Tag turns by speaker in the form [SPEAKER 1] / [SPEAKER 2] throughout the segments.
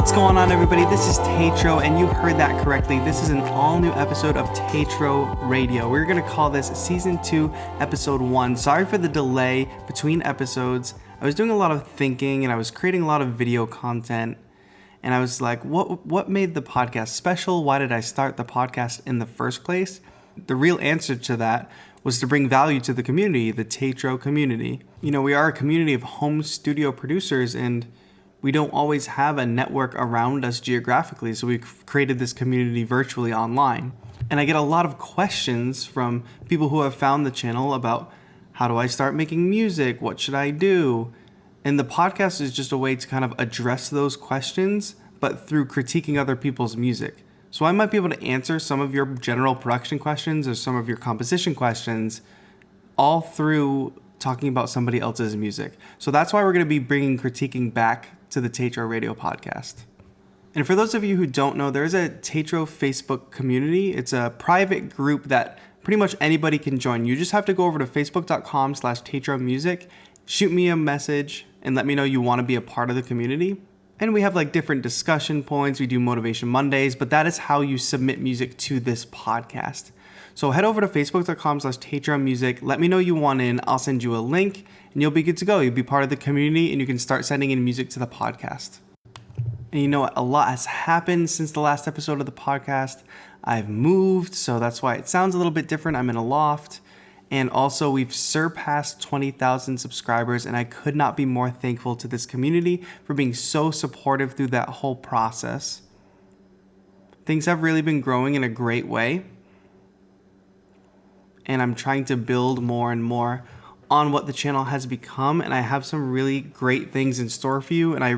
[SPEAKER 1] What's going on, everybody? This is TAETRO, and you heard that correctly. This is an all-new episode of TAETRO Radio. We're going to call this Season 2, Episode 1. Sorry for the delay between episodes. I was doing a lot of thinking, and I was creating a lot of video content, and I was like, what made the podcast special? Why did I start the podcast in the first place? The real answer to that was to bring value to the community, the TAETRO community. You know, we are a community of home studio producers, and we don't always have a network around us geographically, so we've created this community virtually online. And I get a lot of questions from people who have found the channel about, how do I start making music? What should I do? And the podcast is just a way to kind of address those questions, but through critiquing other people's music. So I might be able to answer some of your general production questions or some of your composition questions, all through talking about somebody else's music. So that's why we're going to be bringing critiquing back to the TAETRO Radio podcast. And for those of you who don't know, there is a TAETRO Facebook community. It's a private group that pretty much anybody can join. You just have to go over to facebook.com/TAETRO Music, shoot me a message, and let me know you want to be a part of the community. And we have like different discussion points. We do Motivation Mondays, but that is how you submit music to this podcast. So head over to facebook.com/TAETRO Music. Let me know you want in. I'll send you a link and you'll be good to go. You'll be part of the community and you can start sending in music to the podcast. And you know what? A lot has happened since the last episode of the podcast. I've moved, so that's why it sounds a little bit different. I'm in a loft. And also, we've surpassed 20,000 subscribers, and I could not be more thankful to this community for being so supportive through that whole process. Things have really been growing in a great way, and I'm trying to build more and more on what the channel has become, and I have some really great things in store for you, and I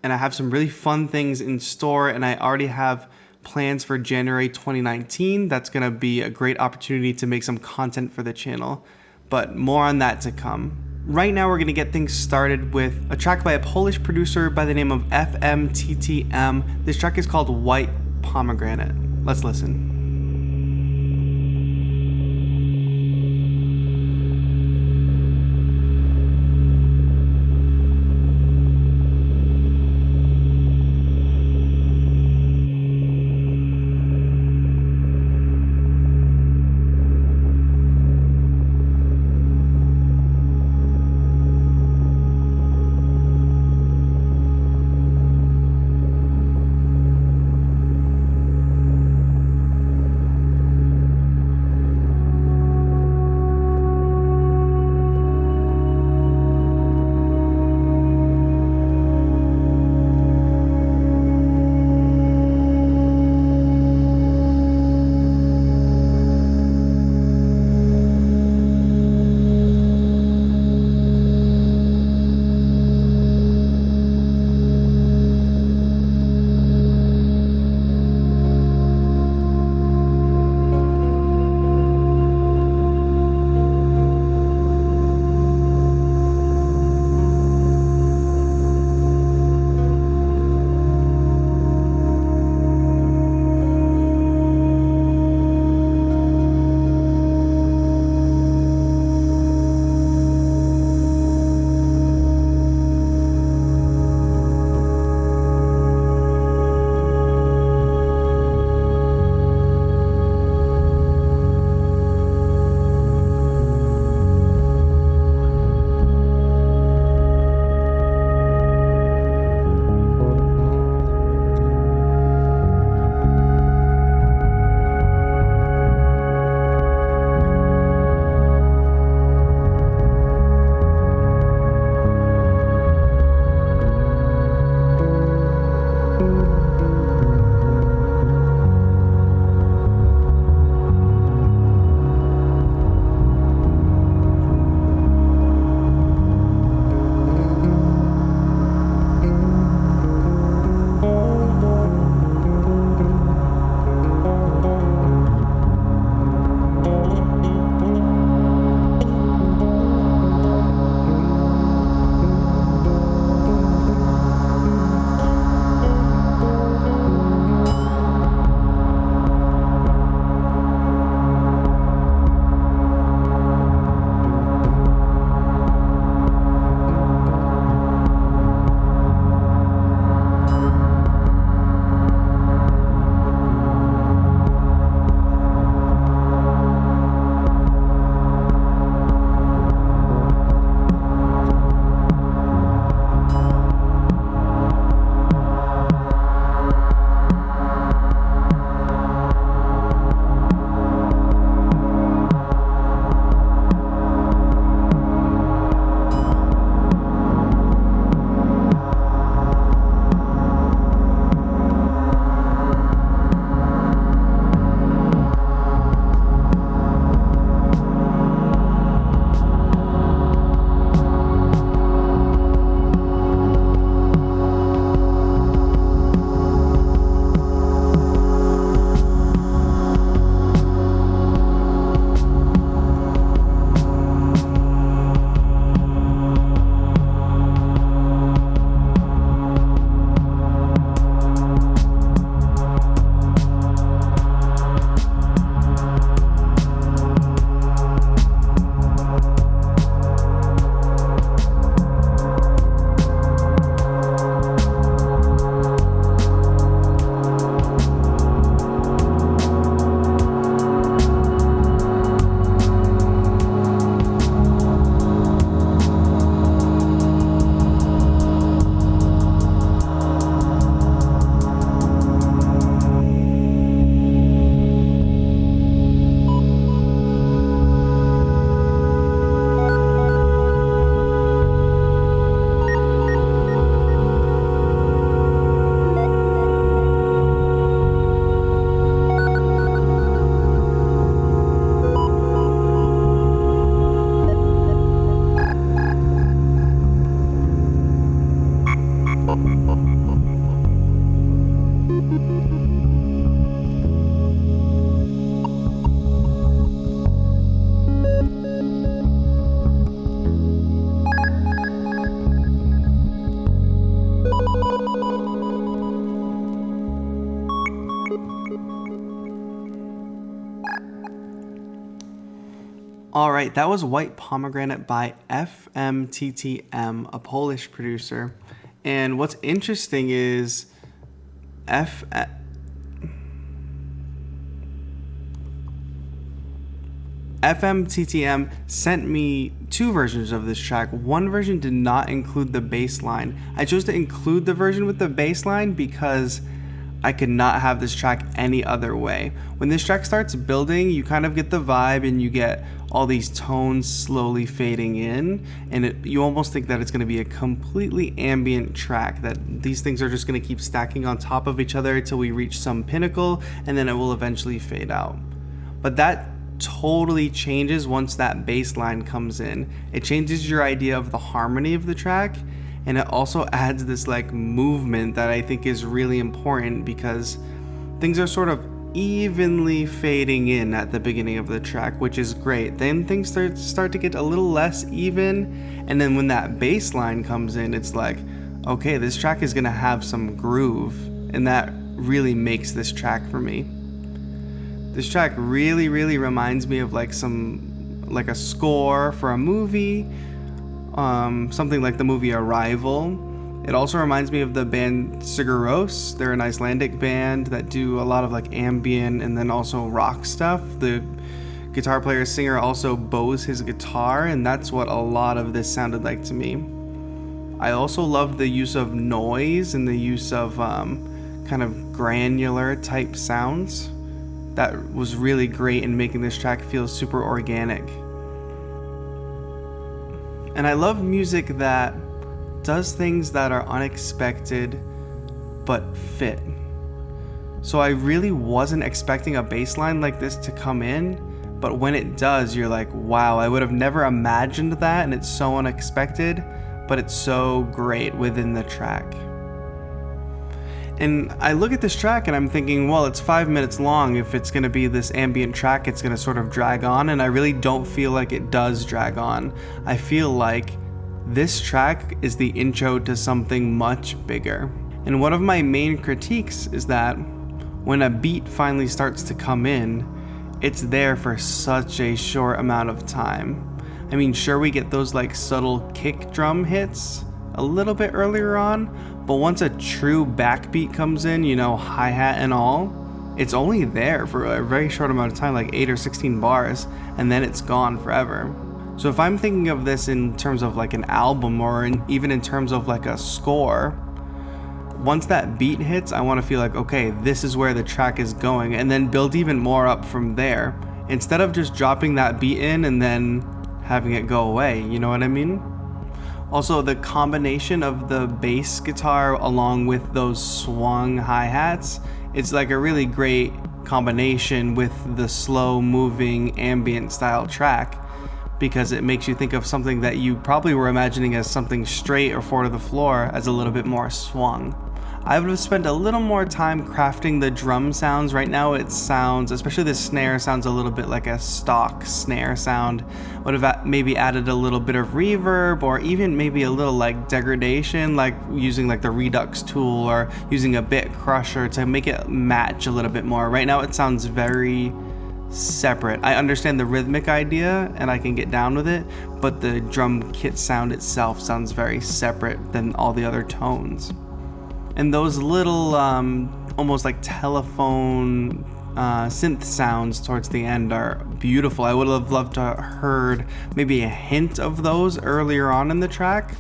[SPEAKER 1] have some really fun things in store, and I already have plans for January 2019. That's going to be a great opportunity to make some content for the channel, but more on that to come. Right now, we're going to get things started with a track by a Polish producer by the name of FMTTM. This track is called White Pomegranate. Let's listen. All right, that was White Pomegranate by FMTTM, a Polish producer. And what's interesting is FMTTM sent me two versions of this track. One version did not include the bass line. I chose to include the version with the bass line because I could not have this track any other way. When this track starts building, you kind of get the vibe and you get all these tones slowly fading in, and you almost think that it's going to be a completely ambient track, that these things are just going to keep stacking on top of each other until we reach some pinnacle, and then it will eventually fade out. But that totally changes once that bass line comes in. It changes your idea of the harmony of the track, and it also adds this like movement that I think is really important, because things are sort of evenly fading in at the beginning of the track, which is great. Then things start to get a little less even, and then when that bass line comes in, it's like, okay, this track is gonna have some groove, and that really makes this track for me. This track really reminds me of like a score for a movie, something like the movie Arrival. It also reminds me of the band Sigur. They're an Icelandic band that do a lot of like ambient and then also rock stuff. The guitar player singer also bows his guitar, and that's what a lot of this sounded like to me. I also loved the use of noise and the use of kind of granular type sounds. That was really great in making this track feel super organic. And I love music that does things that are unexpected but fit. So I really wasn't expecting a bass line like this to come in, but when it does, you're like, wow, I would have never imagined that, and it's so unexpected, but it's so great within the track. And I look at this track and I'm thinking, well, it's 5 minutes long. If it's going to be this ambient track, it's going to sort of drag on, and I really don't feel like it does drag on. I feel like this track is the intro to something much bigger. And one of my main critiques is that when a beat finally starts to come in, it's there for such a short amount of time. I mean, sure, we get those like subtle kick drum hits a little bit earlier on, but once a true backbeat comes in, you know, hi-hat and all, it's only there for a very short amount of time, like 8 or 16 bars, and then it's gone forever. So if I'm thinking of this in terms of like an album, or even in terms of like a score, once that beat hits, I want to feel like, okay, this is where the track is going, and then build even more up from there, instead of just dropping that beat in and then having it go away, you know what I mean? Also, the combination of the bass guitar along with those swung hi-hats, it's like a really great combination with the slow moving ambient style track, because it makes you think of something that you probably were imagining as something straight or four to the floor as a little bit more swung. I would have spent a little more time crafting the drum sounds. Right now it sounds, especially the snare sounds a little bit like a stock snare sound. Would have maybe added a little bit of reverb, or even maybe a little like degradation, like using like the Redux tool or using a bit crusher to make it match a little bit more. Right now it sounds very separate. I understand the rhythmic idea and I can get down with it, but the drum kit sound itself sounds very separate than all the other tones. And those little almost like telephone synth sounds towards the end are beautiful. I would have loved to have heard maybe a hint of those earlier on in the track.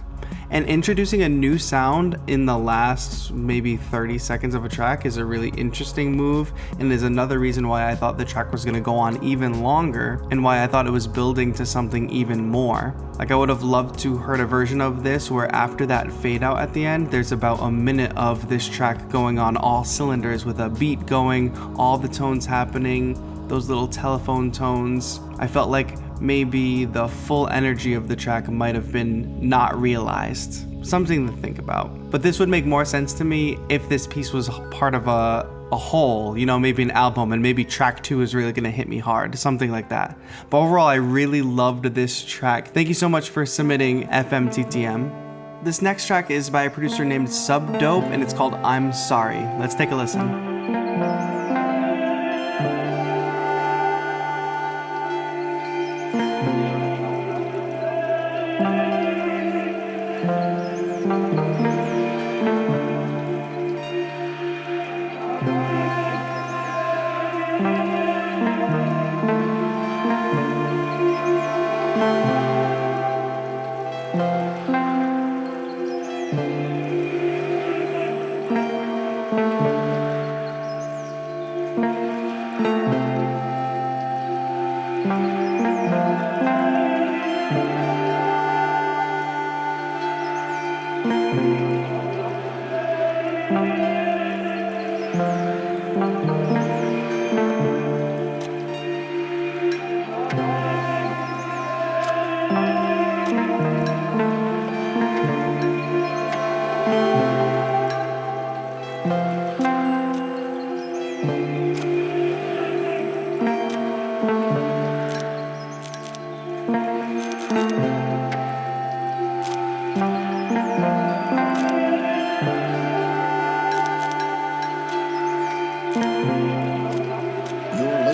[SPEAKER 1] And introducing a new sound in the last maybe 30 seconds of a track is a really interesting move, and is another reason why I thought the track was going to go on even longer, and why I thought it was building to something even more. Like, I would have loved to heard a version of this where after that fade out at the end, there's about a minute of this track going on all cylinders with a beat going, all the tones happening, those little telephone tones. I felt like maybe the full energy of the track might have been not realized. Something to think about. But this would make more sense to me if this piece was part of a whole, you know, maybe an album, and maybe track 2 is really gonna hit me hard, something like that. But overall, I really loved this track. Thank you so much for submitting, FMTTM. This next track is by a producer named Subdope, and it's called I'm Sorry. Let's take a listen.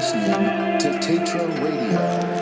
[SPEAKER 2] listening to TAETRO Radio.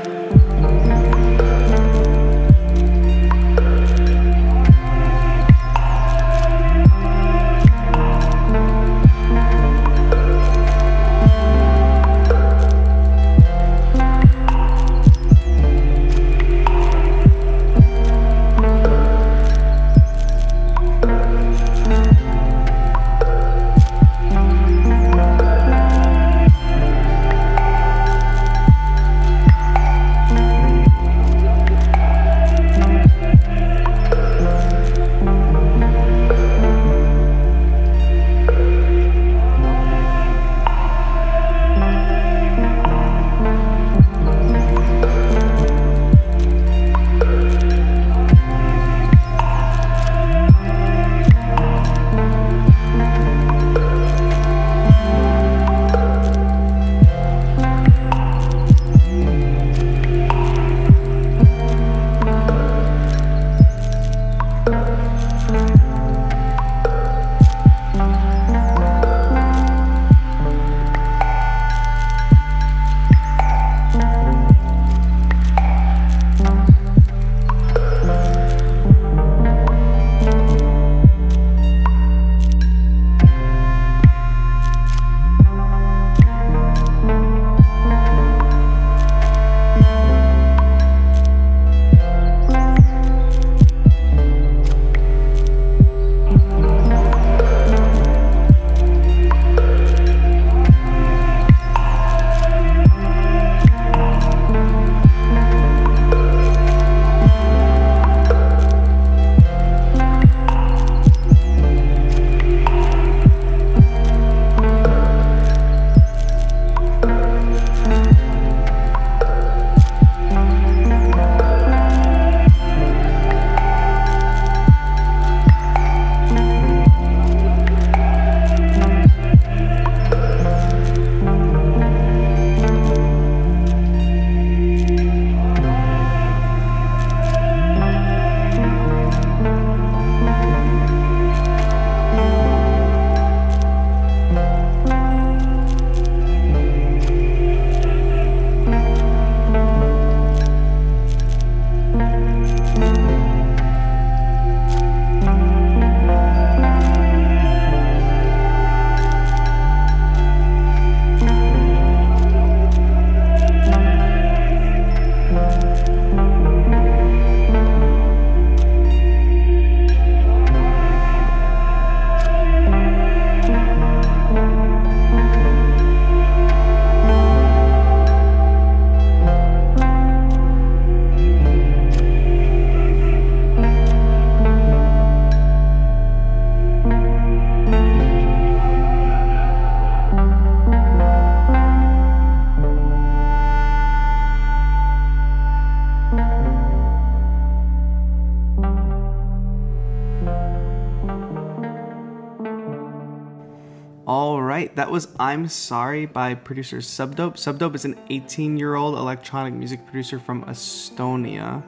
[SPEAKER 1] Alright, that was I'm Sorry by producer Subdope. Subdope is an 18-year-old electronic music producer from Estonia.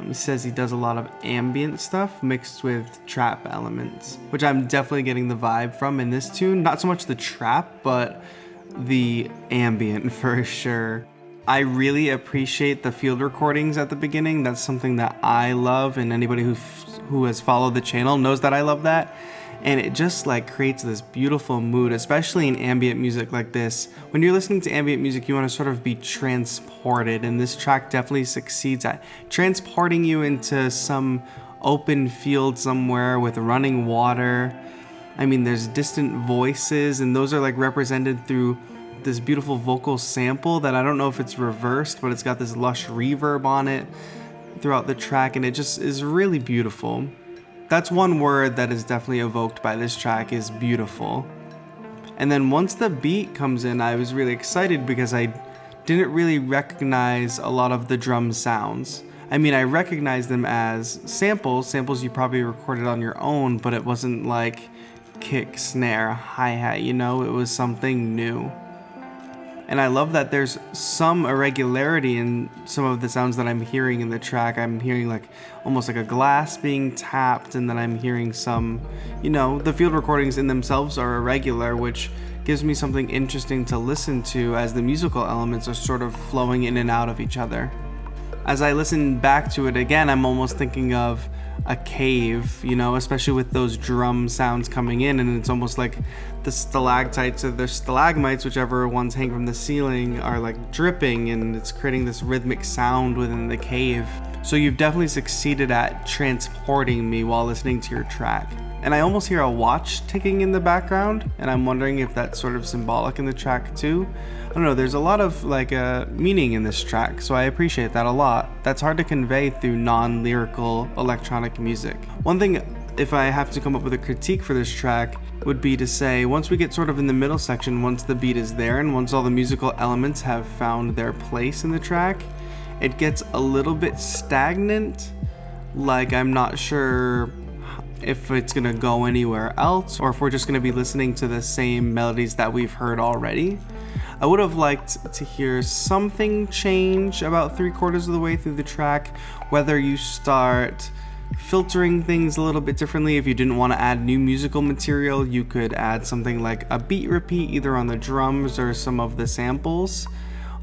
[SPEAKER 1] He says he does a lot of ambient stuff mixed with trap elements, which I'm definitely getting the vibe from in this tune. Not so much the trap, but the ambient for sure. I really appreciate the field recordings at the beginning. That's something that I love, and anybody who has followed the channel knows that I love that. and it just like creates this beautiful mood, especially in ambient music like this. When you're listening to ambient music, you want to sort of be transported, and this track definitely succeeds at transporting you into some open field somewhere with running water. I mean, there's distant voices, and those are like represented through this beautiful vocal sample that I don't know if it's reversed, but it's got this lush reverb on it throughout the track, and it just is really beautiful. That's one word that is definitely evoked by this track, is beautiful. And then once the beat comes in, I was really excited because I didn't really recognize a lot of the drum sounds. I mean, I recognized them as samples you probably recorded on your own, but it wasn't like kick, snare, hi-hat, you know, it was something new. And I love that there's some irregularity in some of the sounds that I'm hearing in the track. I'm hearing like almost like a glass being tapped, and then I'm hearing some, you know, the field recordings in themselves are irregular, which gives me something interesting to listen to as the musical elements are sort of flowing in and out of each other. As I listen back to it again, I'm almost thinking of a cave, you know, especially with those drum sounds coming in, and it's almost like the stalactites or the stalagmites, whichever ones hang from the ceiling, are like dripping, and it's creating this rhythmic sound within the cave. So you've definitely succeeded at transporting me while listening to your track. And I almost hear a watch ticking in the background, and I'm wondering if that's sort of symbolic in the track too. I don't know, there's a lot of like meaning in this track, so I appreciate that a lot. That's hard to convey through non-lyrical electronic music. One thing, if I have to come up with a critique for this track, would be to say, once we get sort of in the middle section, once the beat is there and once all the musical elements have found their place in the track, it gets a little bit stagnant. Like, I'm not sure if it's gonna go anywhere else, or if we're just gonna be listening to the same melodies that we've heard already. I would have liked to hear something change about 3/4 of the way through the track, whether you start filtering things a little bit differently. If you didn't want to add new musical material, you could add something like a beat repeat either on the drums or some of the samples.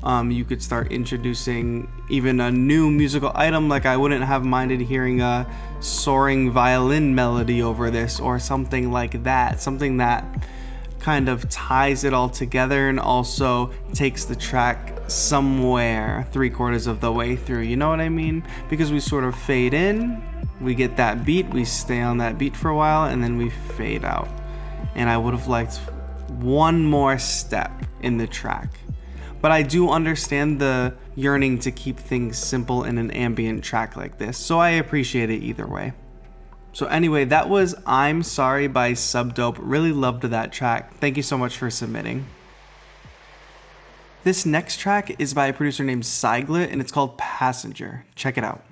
[SPEAKER 1] You could start introducing even a new musical item, like I wouldn't have minded hearing a soaring violin melody over this or something like that, something that kind of ties it all together and also takes the track somewhere 3/4 of the way through, you know what I mean? Because we sort of fade in, we get that beat, we stay on that beat for a while, and then we fade out. And I would have liked one more step in the track. But I do understand the yearning to keep things simple in an ambient track like this, so I appreciate it either way. So anyway, that was I'm Sorry by Subdope. Really loved that track. Thank you so much for submitting. This next track is by a producer named Siglet, and it's called Passenger. Check it out.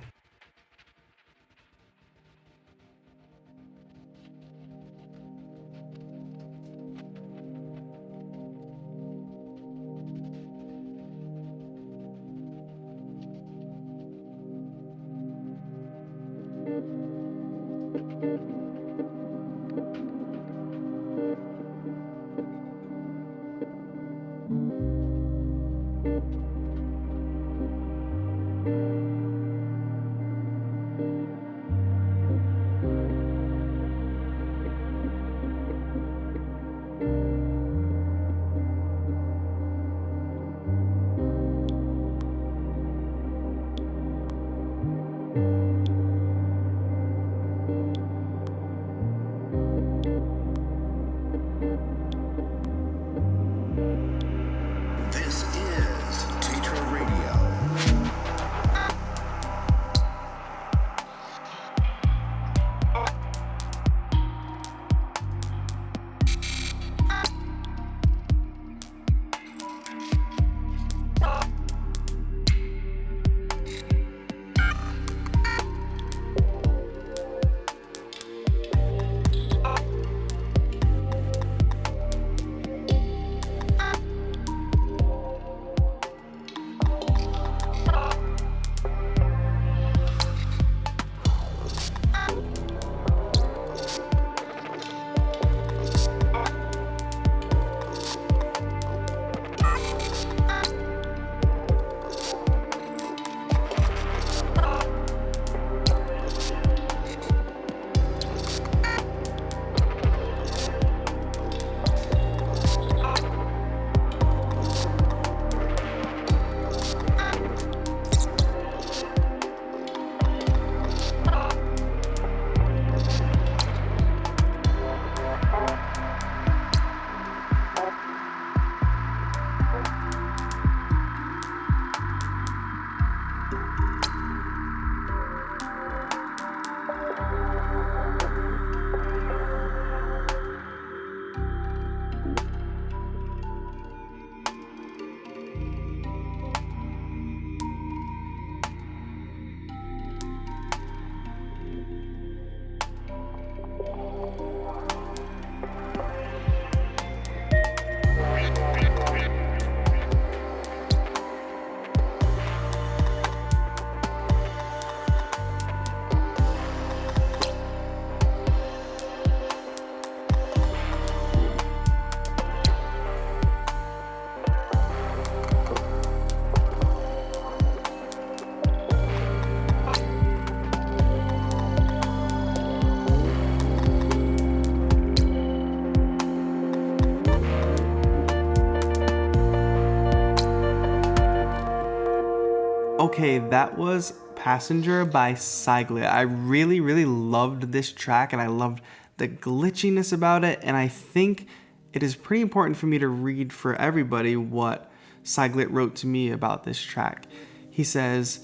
[SPEAKER 1] Okay, that was Passenger by Siglet. I really, really loved this track, and I loved the glitchiness about it, and I think it is pretty important for me to read for everybody what Siglet wrote to me about this track. He says,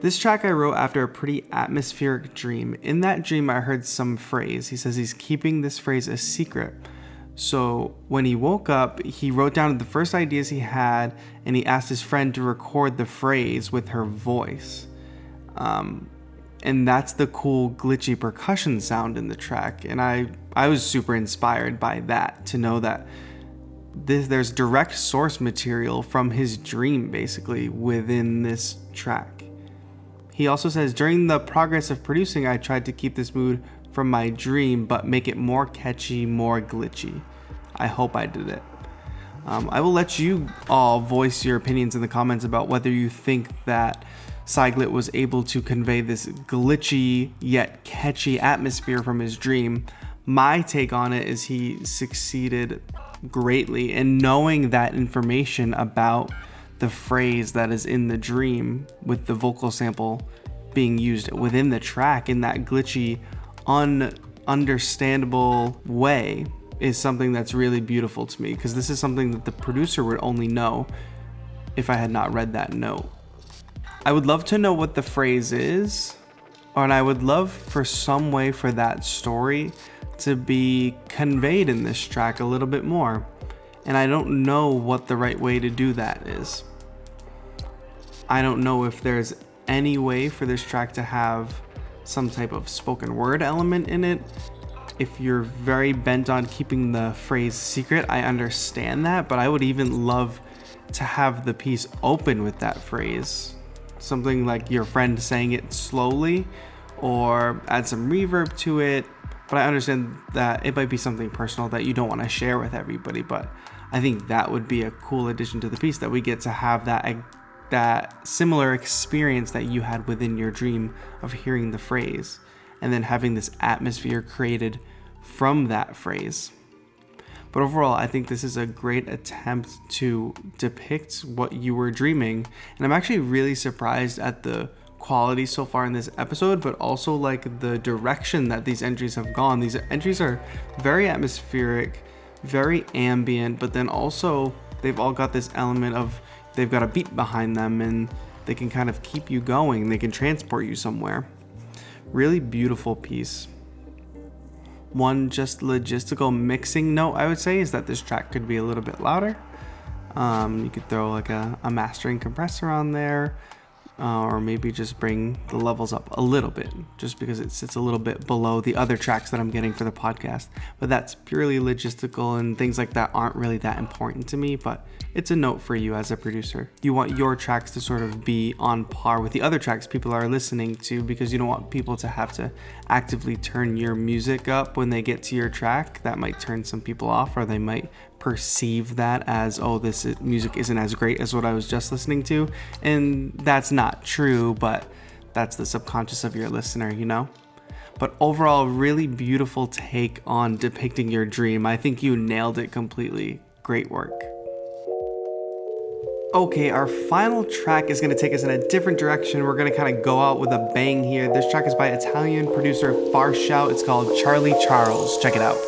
[SPEAKER 1] "This track I wrote after a pretty atmospheric dream. In that dream, I heard some phrase." He says he's keeping this phrase a secret. So when he woke up, he wrote down the first ideas he had, and he asked his friend to record the phrase with her voice. And that's the cool glitchy percussion sound in the track. And I was super inspired by that, to know that there's direct source material from his dream basically within this track. He also says, "During the progress of producing, I tried to keep this mood from my dream, but make it more catchy, more glitchy. I hope I did it." I will let you all voice your opinions in the comments about whether you think that Siglet was able to convey this glitchy yet catchy atmosphere from his dream. My take on it is he succeeded greatly in knowing that information about the phrase that is in the dream, with the vocal sample being used within the track in that glitchy, ununderstandable way, is something that's really beautiful to me, because this is something that the producer would only know if I had not read that note. I would love to know what the phrase is, and I would love for some way for that story to be conveyed in this track a little bit more, and I don't know what the right way to do that is. I don't know if there's any way for this track to have some type of spoken word element in it. If you're very bent on keeping the phrase secret, I understand that, but I would even love to have the piece open with that phrase. Something like your friend saying it slowly, or add some reverb to it. But I understand that it might be something personal that you don't want to share with everybody, but I think that would be a cool addition to the piece, that we get to have that similar experience that you had within your dream of hearing the phrase, and then having this atmosphere created from that phrase. But overall, I think this is a great attempt to depict what you were dreaming, and I'm actually really surprised at the quality so far in this episode, but also like the direction that these entries have gone. These entries are very atmospheric, very ambient, but then also they've all got this element of they've got a beat behind them, and they can kind of keep you going. They can transport you somewhere. Really beautiful piece. One just logistical mixing note I would say is that this track could be a little bit louder. You could throw like a mastering compressor on there, or maybe just bring the levels up a little bit, just because it sits a little bit below the other tracks that I'm getting for the podcast. But that's purely logistical, and things like that aren't really that important to me, but it's a note for you as a producer. You want your tracks to sort of be on par with the other tracks people are listening to, because you don't want people to have to actively turn your music up when they get to your track. That might turn some people off, or they might perceive that as, oh, music isn't as great as what I was just listening to. And that's not true, but that's the subconscious of your listener, you know? But overall, really beautiful take on depicting your dream. I think you nailed it completely. Great work. Okay, our final track is going to take us in a different direction. We're going to kind of go out with a bang here. This track is by Italian producer Farshout. It's called Charlie Charles. Check it out.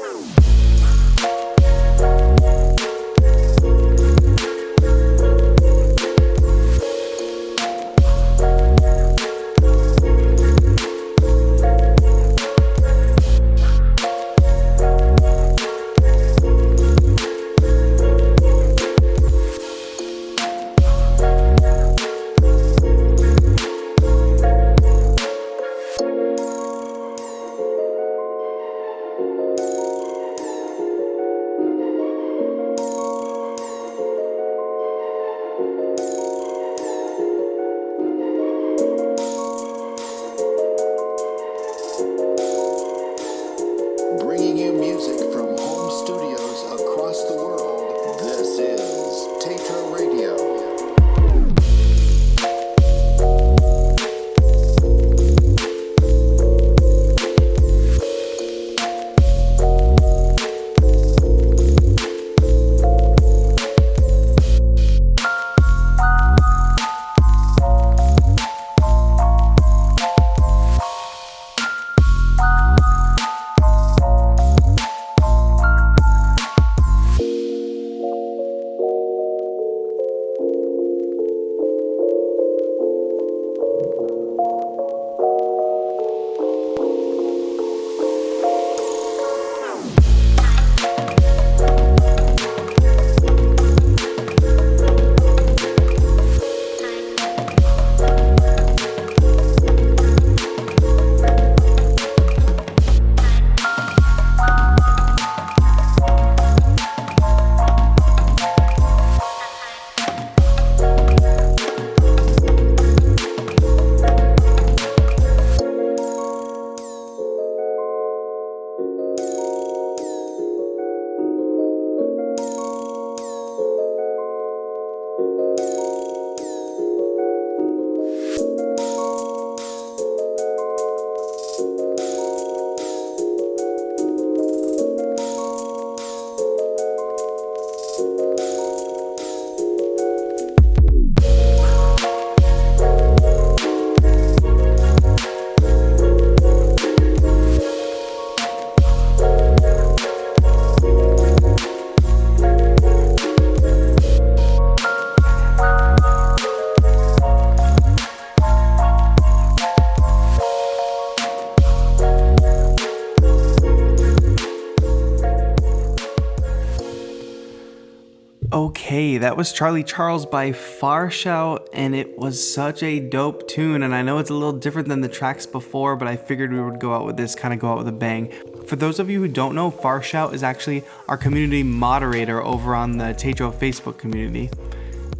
[SPEAKER 1] Okay, that was Charlie Charles by Farshout, and it was such a dope tune. And I know it's a little different than the tracks before, but I figured we would go out with this, kind of go out with a bang. For those of you who don't know, Farshout is actually our community moderator over on the TAETRO Facebook community.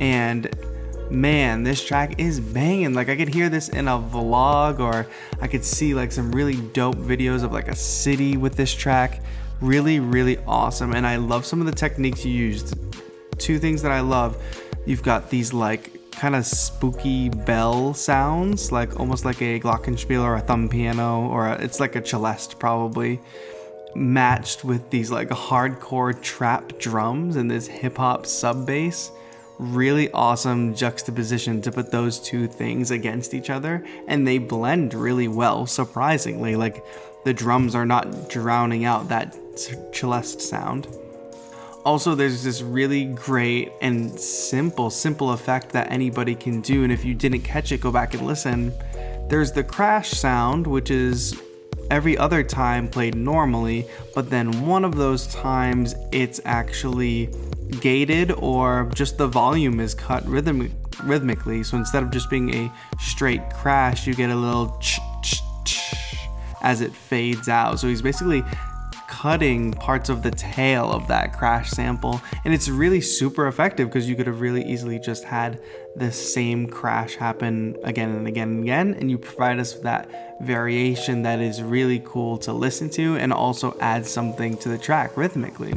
[SPEAKER 1] And man, this track is banging. Like, I could hear this in a vlog, or I could see like some really dope videos of like a city with this track. Really, really awesome. And I love some of the techniques you used. Two things that I love: you've got these like kind of spooky bell sounds, like almost like a glockenspiel or a thumb piano, or it's like a celeste probably, matched with these like hardcore trap drums and this hip-hop sub bass. Really awesome juxtaposition to put those two things against each other, and they blend really well, surprisingly. Like, the drums are not drowning out that celeste sound. Also, there's this really great and simple effect that anybody can do, and if you didn't catch it, go back and listen. There's the crash sound, which is every other time played normally, but then one of those times it's actually gated, or just the volume is cut rhythmically. So instead of just being a straight crash, you get a little as it fades out. So he's basically cutting parts of the tail of that crash sample, and it's really super effective because you could have really easily just had the same crash happen again and again and again, and you provide us with that variation that is really cool to listen to and also adds something to the track rhythmically.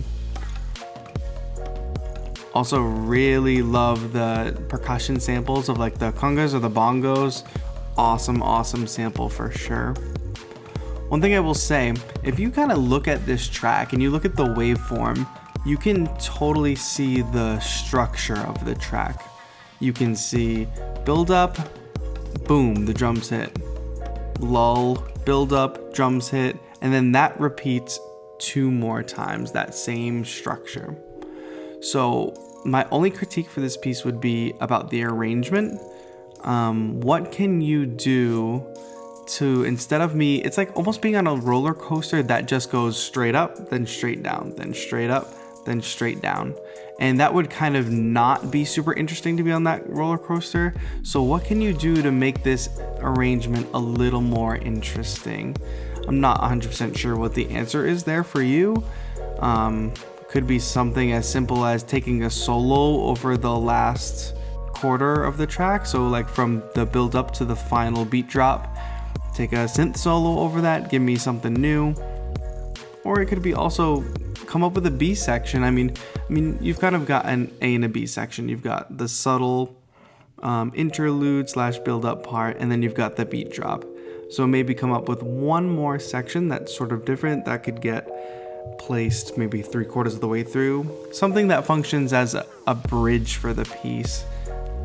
[SPEAKER 1] Also really love the percussion samples of like the congas or the bongos. Awesome sample for sure. One thing I will say, if you kind of look at this track and you look at the waveform, you can totally see the structure of the track. You can see build up, boom, the drums hit. Lull, build up, drums hit, and then that repeats 2 more times, that same structure. So my only critique for this piece would be about the arrangement. What can you do to, instead of me, it's like almost being on a roller coaster that just goes straight up, then straight down, then straight up, then straight down. And that would kind of not be super interesting to be on that roller coaster. So what can you do to make this arrangement a little more interesting? I'm not 100% sure what the answer is there for you. Could be something as simple as taking a solo over the last quarter of the track. So like from the build up to the final beat drop, take a synth solo over that, give me something new. Or it could be also come up with a B section. I mean, you've kind of got an A and a B section. You've got the subtle interlude / build up part, and then you've got the beat drop. So maybe come up with one more section that's sort of different that could get placed maybe 3/4 of the way through. Something that functions as a bridge for the piece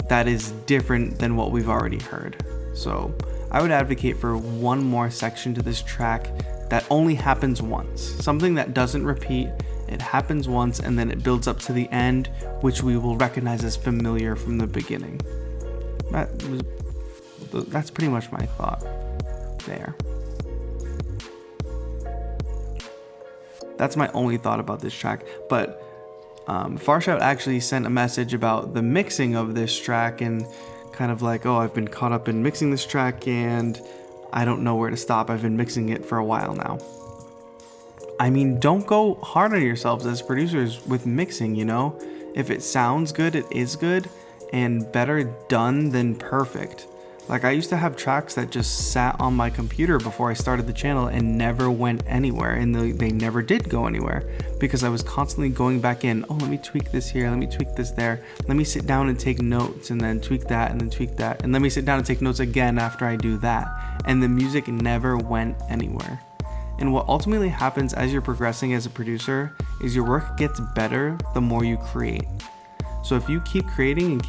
[SPEAKER 1] that is different than what we've already heard. So I would advocate for one more section to this track that only happens once. Something that doesn't repeat, it happens once and then it builds up to the end, which we will recognize as familiar from the beginning. That's pretty much my thought there. That's my only thought about this track, but Farshout actually sent a message about the mixing of this track and kind of like, oh, I've been caught up in mixing this track and I don't know where to stop. I've been mixing it for a while now. I mean, don't go hard on yourselves as producers with mixing, you know? If it sounds good, it is good, and better done than perfect. Like I used to have tracks that just sat on my computer before I started the channel and never went anywhere, and they never did go anywhere because I was constantly going back in. Oh, let me tweak this here, let me tweak this there, let me sit down and take notes and then tweak that and then tweak that, and let me sit down and take notes again after I do that, and the music never went anywhere. And what ultimately happens as you're progressing as a producer is your work gets better the more you create. So if you keep creating and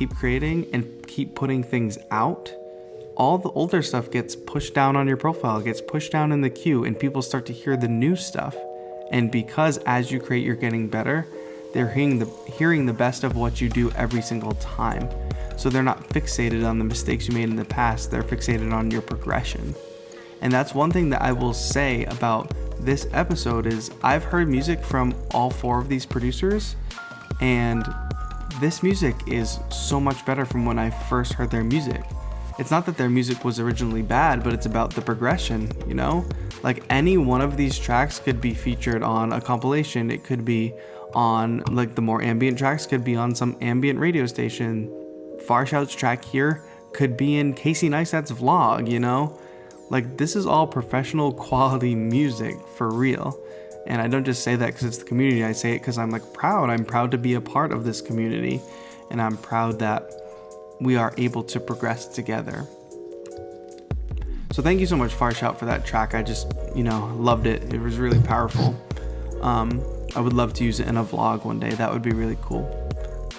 [SPEAKER 1] keep putting things out, all the older stuff gets pushed down on your profile, gets pushed down in the queue, and people start to hear the new stuff. And because as you create, you're getting better, they're hearing the best of what you do every single time. So they're not fixated on the mistakes you made in the past, they're fixated on your progression. And that's one thing that I will say about this episode is I've heard music from all 4 of these producers, and this music is so much better from when I first heard their music. It's not that their music was originally bad, but it's about the progression, you know? Like any one of these tracks could be featured on a compilation. It could be on, like the more ambient tracks could be on some ambient radio station. Farshout's track here could be in Casey Neistat's vlog, you know? Like this is all professional quality music for real. And I don't just say that because it's the community. I say it because I'm like proud. I'm proud to be a part of this community. And I'm proud that we are able to progress together. So thank you so much, Farshout, for that track. I just, loved it. It was really powerful. I would love to use it in a vlog one day. That would be really cool.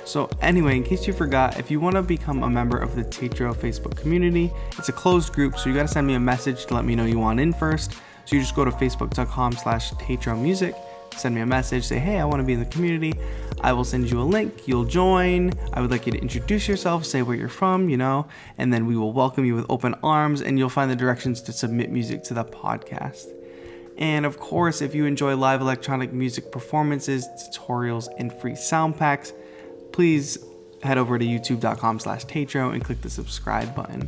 [SPEAKER 1] So anyway, in case you forgot, if you want to become a member of the TAETRO Facebook community, it's a closed group, so you got to send me a message to let me know you want in first. So you just go to facebook.com/TAETROmusic, send me a message, say, hey, I want to be in the community. I will send you a link, you'll join. I would like you to introduce yourself, say where you're from, and then we will welcome you with open arms, and you'll find the directions to submit music to the podcast. And of course, if you enjoy live electronic music performances, tutorials, and free sound packs, please head over to youtube.com/TAETRO and click the subscribe button.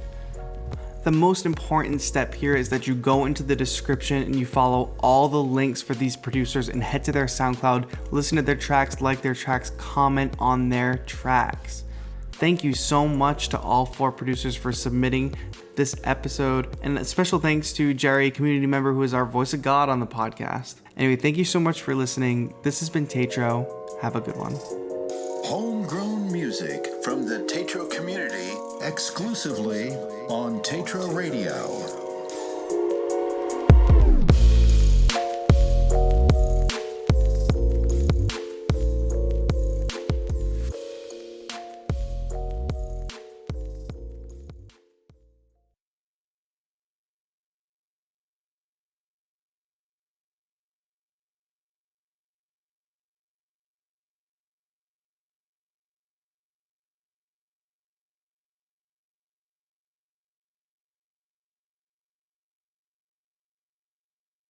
[SPEAKER 1] The most important step here is that you go into the description and you follow all the links for these producers and head to their SoundCloud, listen to their tracks, like their tracks, comment on their tracks. Thank you so much to all 4 producers for submitting this episode, and a special thanks to Jerry, a community member who is our voice of God on the podcast. Anyway, thank you so much for listening. This has been TAETRO. Have a good one.
[SPEAKER 2] Homegrown music from the TAETRO community exclusively on TAETRO Radio.